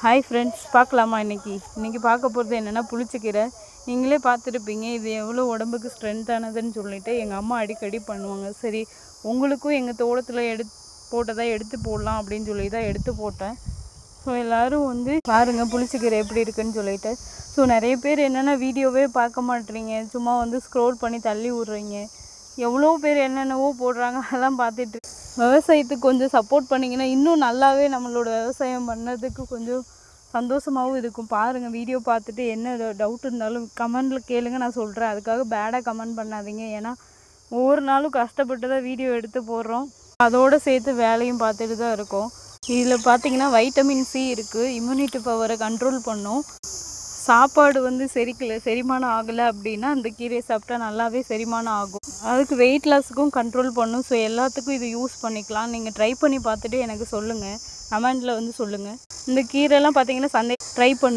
Hi friends, பார்க்கலாமா? இன்றைக்கி பார்க்க போகிறது என்னென்னா புளிச்சக்கீரை. நீங்களே பார்த்துருப்பீங்க இது எவ்வளோ உடம்புக்கு ஸ்ட்ரென்த்தானதுன்னு சொல்லிட்டு எங்கள் அம்மா அடிக்கடி பண்ணுவாங்க. சரி, உங்களுக்கும் எங்கள் தோட்டத்தில் போட்டதாக எடுத்து போடலாம் அப்படின்னு சொல்லி தான் எடுத்து போட்டேன். ஸோ எல்லோரும் பாருங்கள் புளிச்சக்கீரை எப்படி இருக்குன்னு சொல்லிட்டு. ஸோ நிறைய பேர் என்னென்னா வீடியோவே பார்க்க மாட்டேறீங்க, சும்மா ஸ்க்ரோல் பண்ணி தள்ளி விட்றீங்க. எவ்வளோ பேர் என்னென்னவோ போடுறாங்க, அதெல்லாம் பார்த்துட்டு விவசாயத்துக்கு கொஞ்சம் சப்போர்ட் பண்ணிங்கன்னா இன்னும் நல்லாவே நம்மளோட விவசாயம் பண்ணதுக்கு கொஞ்சம் சந்தோஷமாகவும் இருக்கும். பாருங்கள், வீடியோ பார்த்துட்டு என்ன டவுட் இருந்தாலும் கமெண்டில் கேளுங்க, நான் சொல்கிறேன். அதுக்காக பேடாக கமெண்ட் பண்ணாதீங்க. ஏன்னா ஒவ்வொரு நாளும் கஷ்டப்பட்டு தான் வீடியோ எடுத்து போடுறோம், அதோடு சேர்த்து வேலையும் பார்த்துட்டு தான் இருக்கோம். இதில் பார்த்திங்கன்னா வைட்டமின் சி இருக்குது, இம்யூனிட்டி பவரை கண்ட்ரோல் பண்ணும். சாப்பாடு செரிமானம் ஆகலை அப்படின்னா அந்த கீரையை சாப்பிட்டா நல்லாவே செரிமானம் ஆகும். அதுக்கு வெயிட் லாஸுக்கும் கண்ட்ரோல் பண்ணும். ஸோ எல்லாத்துக்கும் இது யூஸ் பண்ணிக்கலாம். நீங்கள் ட்ரை பண்ணி பார்த்துட்டு எனக்கு சொல்லுங்கள், கமெண்டில் சொல்லுங்கள். இந்த கீரைலாம் பார்த்தீங்கன்னா ட்ரை பண்ணுங்கள்.